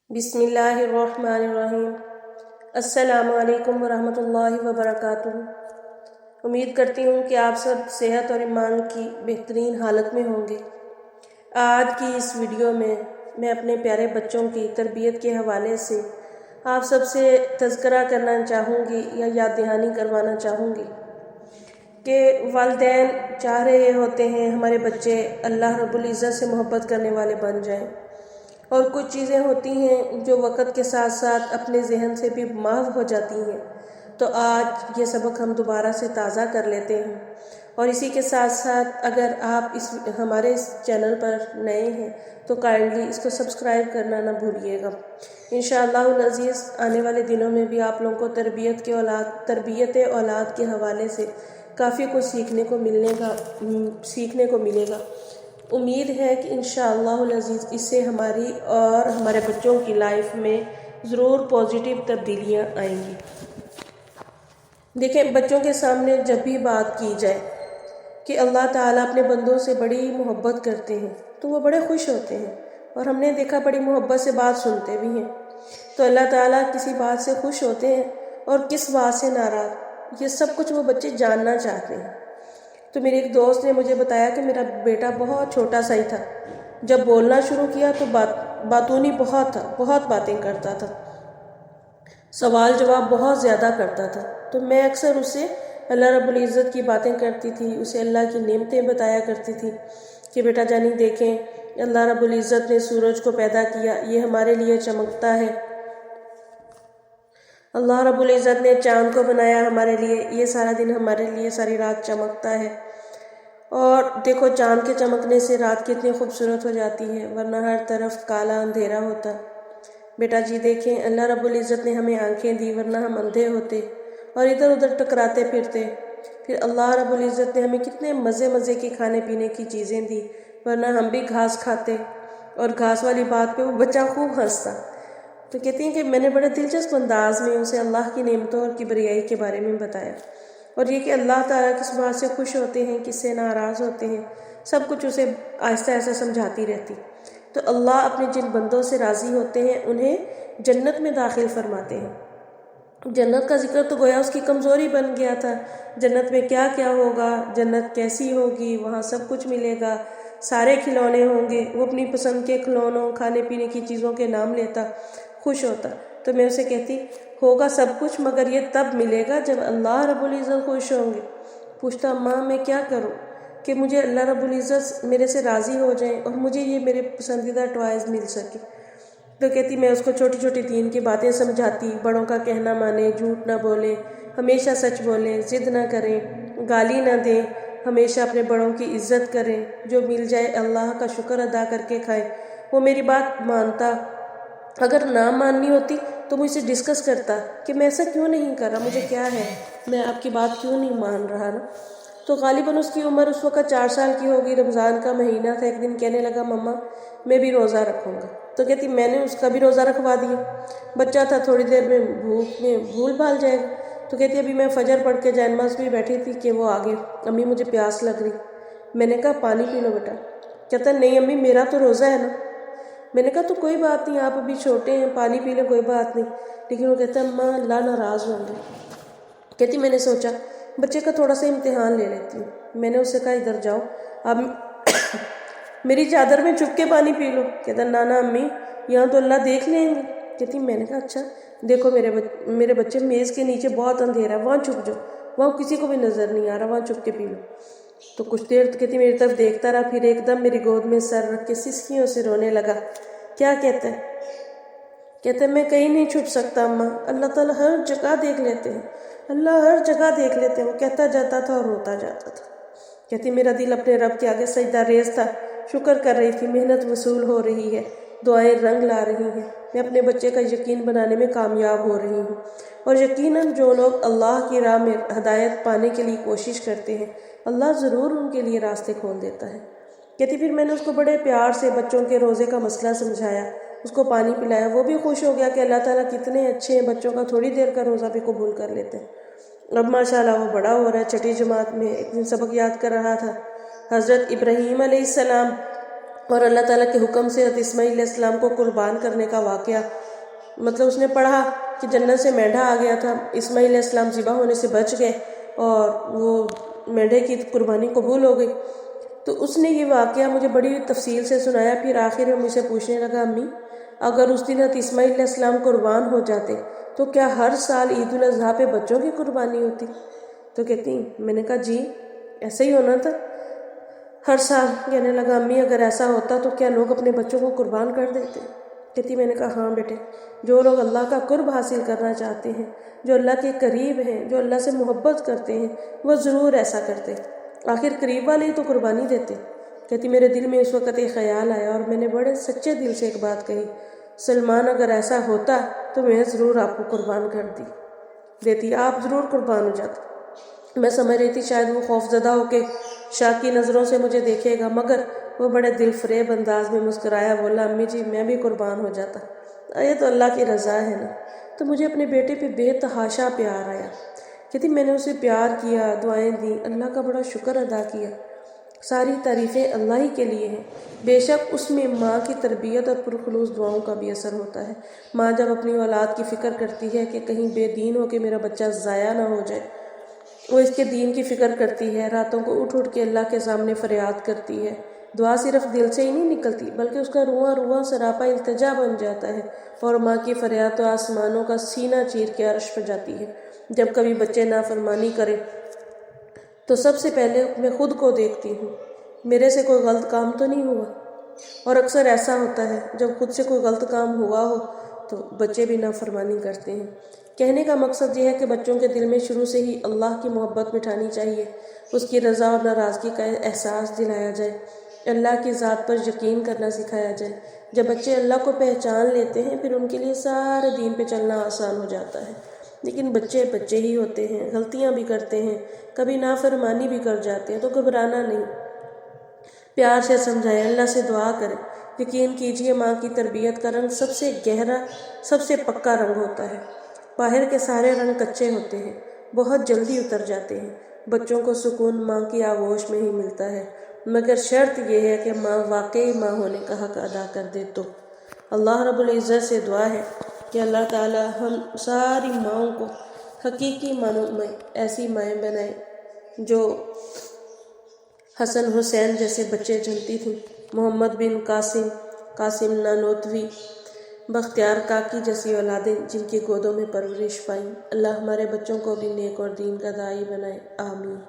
بسم اللہ الرحمن الرحیم۔ السلام علیکم ورحمۃ اللہ وبرکاتہ۔ امید کرتی ہوں کہ آپ سب صحت اور ایمان کی بہترین حالت میں ہوں گے۔ آج کی اس ویڈیو میں اپنے پیارے بچوں کی تربیت کے حوالے سے آپ سب سے تذکرہ کرنا چاہوں گی یا یاد دہانی کروانا چاہوں گی کہ والدین چاہ رہے ہوتے ہیں ہمارے بچے اللہ رب العزت سے محبت کرنے والے بن جائیں، اور کچھ چیزیں ہوتی ہیں جو وقت کے ساتھ ساتھ اپنے ذہن سے بھی محو ہو جاتی ہیں۔ تو آج یہ سبق ہم دوبارہ سے تازہ کر لیتے ہیں، اور اسی کے ساتھ ساتھ اگر آپ ہمارے اس چینل پر نئے ہیں تو کائنڈلی اس کو سبسکرائب کرنا نہ بھولیے گا۔ انشاءاللہ العزیز آنے والے دنوں میں بھی آپ لوگوں کو تربیت اولاد کے حوالے سے کافی کچھ سیکھنے کو ملے گا۔ امید ہے کہ انشاءاللہ العزیز اس سے ہماری اور ہمارے بچوں کی لائف میں ضرور پازیٹیو تبدیلیاں آئیں گی۔ دیکھیں، بچوں کے سامنے جب بھی بات کی جائے کہ اللہ تعالیٰ اپنے بندوں سے بڑی محبت کرتے ہیں تو وہ بڑے خوش ہوتے ہیں، اور ہم نے دیکھا بڑی محبت سے بات سنتے بھی ہیں۔ تو اللہ تعالیٰ کسی بات سے خوش ہوتے ہیں اور کس بات سے ناراض، یہ سب کچھ وہ بچے جاننا چاہتے ہیں۔ تو میری ایک دوست نے مجھے بتایا کہ میرا بیٹا بہت چھوٹا سا ہی تھا، جب بولنا شروع کیا تو باتونی بہت باتیں کرتا تھا، سوال جواب بہت زیادہ کرتا تھا۔ تو میں اکثر اسے اللہ رب العزت کی باتیں کرتی تھی، اسے اللہ کی نعمتیں بتایا کرتی تھی کہ بیٹا جانی دیکھیں، اللہ رب العزت نے سورج کو پیدا کیا، یہ ہمارے لیے چمکتا ہے۔ اللہ رب العزت نے چاند کو بنایا ہمارے لیے، یہ سارا دن ہمارے لیے ساری رات چمکتا ہے۔ اور دیکھو چاند کے چمکنے سے رات کتنی خوبصورت ہو جاتی ہے، ورنہ ہر طرف کالا اندھیرا ہوتا۔ بیٹا جی دیکھیں، اللہ رب العزت نے ہمیں آنکھیں دی، ورنہ ہم اندھے ہوتے اور ادھر ادھر ٹکراتے پھرتے۔ پھر اللہ رب العزت نے ہمیں کتنے مزے کی کھانے پینے کی چیزیں دی، ورنہ ہم بھی گھاس کھاتے، اور گھاس والی بات پہ وہ بچہ خوب ہنستا۔ تو کہتی ہیں کہ میں نے بڑے دلچسپ انداز میں اسے اللہ کی نعمتوں اور کبریائی کے بارے میں بتایا، اور یہ کہ اللہ تعالیٰ کس بات سے خوش ہوتے ہیں، کس سے ناراض ہوتے ہیں، سب کچھ اسے آہستہ آہستہ سمجھاتی رہتی۔ تو اللہ اپنے جن بندوں سے راضی ہوتے ہیں انہیں جنت میں داخل فرماتے ہیں۔ جنت کا ذکر تو گویا اس کی کمزوری بن گیا تھا، جنت میں کیا کیا ہوگا، جنت کیسی ہوگی، وہاں سب کچھ ملے گا، سارے کھلونے ہوں گے۔ وہ اپنی پسند کے کھلونوں، کھانے پینے کی چیزوں کے نام لیتا، خوش ہوتا۔ تو میں اسے کہتی ہوگا سب کچھ، مگر یہ تب ملے گا جب اللہ رب العزت خوش ہوں گے۔ پوچھتا ماں میں کیا کروں کہ مجھے اللہ رب العزت میرے سے راضی ہو جائیں اور مجھے یہ میرے پسندیدہ ٹوائز مل سکے۔ تو کہتی میں اس کو چھوٹی چھوٹی دین کی باتیں سمجھاتی، بڑوں کا کہنا مانے، جھوٹ نہ بولے، ہمیشہ سچ بولیں، ضد نہ کریں، گالی نہ دیں، ہمیشہ اپنے بڑوں کی عزت کریں، جو مل جائے اللہ کا شکر ادا کر کے کھائیں۔ وہ میری بات مانتا، اگر نہ ماننی ہوتی تو مجھ سے ڈسکس کرتا کہ میں ایسا کیوں نہیں کر رہا، مجھے کیا ہے، میں آپ کی بات کیوں نہیں مان رہا نا۔ تو غالباً اس کی عمر اس وقت 4 سال کی ہوگی، رمضان کا مہینہ تھا۔ ایک دن کہنے لگا مما میں بھی روزہ رکھوں گا۔ تو کہتی میں نے اس کا بھی روزہ رکھوا دیا، بچہ تھا تھوڑی دیر میں بھوک میں بھول بھال جائے گا۔ تو کہتی ابھی میں فجر پڑھ کے جائے نماز میں بیٹھی تھی کہ وہ آگے، امی مجھے پیاس لگ رہی۔ میں نے کہا پانی پی لو بیٹا۔ کہتا نہیں امی میرا تو روزہ ہے نا۔ میں نے کہا تو کوئی بات نہیں، آپ ابھی چھوٹے ہیں، پانی پی لیں کوئی بات نہیں۔ لیکن وہ کہتا ہے ماں اللہ ناراض ہوں گے۔ کہتی میں نے سوچا بچے کا تھوڑا سا امتحان لے لیتی ہوں۔ میں نے اس سے کہا ادھر جاؤ، اب میری چادر میں چھپ کے پانی پی لو۔ کہتا نانا امی یہاں تو اللہ دیکھ لیں گے۔ کہتی میں نے کہا اچھا دیکھو میرے بچے میز کے نیچے بہت اندھیرا ہے، وہاں چھپ جاؤ، وہاں کسی کو بھی نظر نہیں آ رہا، وہاں چھپ کے پی لو۔ تو کچھ دیر کہتی میری طرف دیکھتا رہا، پھر ایک دم میری گود میں سر رکھ کے سسکیوں سے رونے لگا۔ کیا کہتا ہے؟ کہتا ہے میں کہیں نہیں چھپ سکتا اماں، اللہ تعالیٰ ہر جگہ دیکھ لیتے ہیں، اللہ ہر جگہ دیکھ لیتے ہیں۔ وہ کہتا جاتا تھا اور روتا جاتا تھا۔ کہتی میرا دل اپنے رب کے آگے سجدہ ریز تھا، شکر کر رہی تھی، محنت وصول ہو رہی ہے، دعائیں رنگ لا رہی ہیں، میں اپنے بچے کا یقین بنانے میں کامیاب ہو رہی ہوں۔ اور یقیناً جو لوگ اللہ کی راہ میں ہدایت پانے کے لیے کوشش کرتے ہیں اللہ ضرور ان کے لیے راستے کھول دیتا ہے۔ کہتی پھر میں نے اس کو بڑے پیار سے بچوں کے روزے کا مسئلہ سمجھایا، اس کو پانی پلایا، وہ بھی خوش ہو گیا کہ اللہ تعالیٰ کتنے اچھے ہیں، بچوں کا تھوڑی دیر کا روزہ بھی قبول کر لیتے ہیں۔ اب ماشاءاللہ وہ بڑا ہو رہا ہے، 6ٹھی جماعت میں۔ ایک دن سبق یاد کر رہا تھا، حضرت ابراہیم علیہ السلام اور اللہ تعالیٰ کے حکم سے حضرت اسماعیل علیہ السلام کو قربان کرنے کا واقعہ، مطلب اس نے پڑھا کہ جنت سے مینڈھا آ گیا تھا، اسماعیل علیہ السلام ذبح ہونے سے بچ گئے اور وہ مینڈھے کی قربانی قبول ہو گئی۔ تو اس نے یہ واقعہ مجھے بڑی تفصیل سے سنایا، پھر آخر میں مجھ سے پوچھنے لگا، امی اگر اس دن حضرت اسماعیل علیہ السلام قربان ہو جاتے تو کیا ہر سال عید الاضحیٰ پہ بچوں کی قربانی ہوتی؟ تو کہتی، میں نے کہا جی ایسا ہی ہونا تھا ہر سال۔ کہنے لگا، امی اگر ایسا ہوتا تو کیا لوگ اپنے بچوں کو قربان کر دیتے؟ کہتی، میں نے کہا ہاں بیٹے، جو لوگ اللہ کا قرب حاصل کرنا چاہتے ہیں، جو اللہ کے قریب ہیں، جو اللہ سے محبت کرتے ہیں، وہ ضرور ایسا کرتے، آخر قریب والے ہی تو قربانی دیتے۔ کہتی، میرے دل میں اس وقت ایک خیال آیا اور میں نے بڑے سچے دل سے ایک بات کہی، سلمان اگر ایسا ہوتا تو میں ضرور آپ کو قربان کر دیتی، آپ ضرور قربان ہو جاتے۔ میں سمجھ رہی تھی شاید وہ خوف زدہ ہو کے شاکی نظروں سے مجھے دیکھے گا، مگر وہ بڑے دل فریب انداز میں مسکرایا، بولا، امی جی میں بھی قربان ہو جاتا، یہ تو اللہ کی رضا ہے نا۔ تو مجھے اپنے بیٹے پہ بے تحاشا پیار آیا۔ کہتی، میں نے اسے پیار کیا، دعائیں دیں، اللہ کا بڑا شکر ادا کیا، ساری تعریفیں اللہ ہی کے لیے ہیں۔ بے شک اس میں ماں کی تربیت اور پرخلوص دعاؤں کا بھی اثر ہوتا ہے۔ ماں جب اپنی اولاد کی فکر کرتی ہے کہ کہیں بے دین ہو کے میرا بچہ ضائع نہ ہو جائے، وہ اس کے دین کی فکر کرتی ہے، راتوں کو اٹھ کے اللہ کے سامنے فریاد کرتی ہے۔ دعا صرف دل سے ہی نہیں نکلتی بلکہ اس کا رواں رواں سراپا التجا بن جاتا ہے، اور ماں کی فریاد تو آسمانوں کا سینہ چیر کے عرش پہ جاتی ہے۔ جب کبھی بچے نافرمانی کرے تو سب سے پہلے میں خود کو دیکھتی ہوں، میرے سے کوئی غلط کام تو نہیں ہوا، اور اکثر ایسا ہوتا ہے جب خود سے کوئی غلط کام ہوا ہو تو بچے بھی نافرمانی کرتے ہیں۔ کہنے کا مقصد یہ ہے کہ بچوں کے دل میں شروع سے ہی اللہ کی محبت بٹھانی چاہیے، اس کی رضا اور ناراضگی کا احساس دلایا جائے، اللہ کی ذات پر یقین کرنا سکھایا جائے۔ جب بچے اللہ کو پہچان لیتے ہیں پھر ان کے لیے سارے دین پہ چلنا آسان ہو جاتا ہے۔ لیکن بچے بچے ہی ہوتے ہیں، غلطیاں بھی کرتے ہیں، کبھی نافرمانی بھی کر جاتے ہیں، تو گھبرانا نہیں، پیار سے سمجھائیں، اللہ سے دعا کریں۔ یقین کیجئے ماں کی تربیت کا رنگ سب سے گہرا، سب سے پکا رنگ ہوتا ہے۔ باہر کے سارے رنگ کچے ہوتے ہیں، بہت جلدی اتر جاتے ہیں۔ بچوں کو سکون ماں کی آغوش میں ہی ملتا ہے، مگر شرط یہ ہے کہ ماں واقعی ماں ہونے کا حق ادا کر دے تو۔ اللہ رب العزت سے دعا ہے کہ اللہ تعالی ہم ساری ماؤں کو حقیقی معنوں میں ایسی مائیں بنائیں جو حسن حسین جیسے بچے جنتی تھیں، محمد بن قاسم نانوتوی، بختیار کاکی جیسی اولادیں جن کی گودوں میں پرورش پائیں۔ اللہ ہمارے بچوں کو بھی نیک اور دین کا داعی بنائے، آمین۔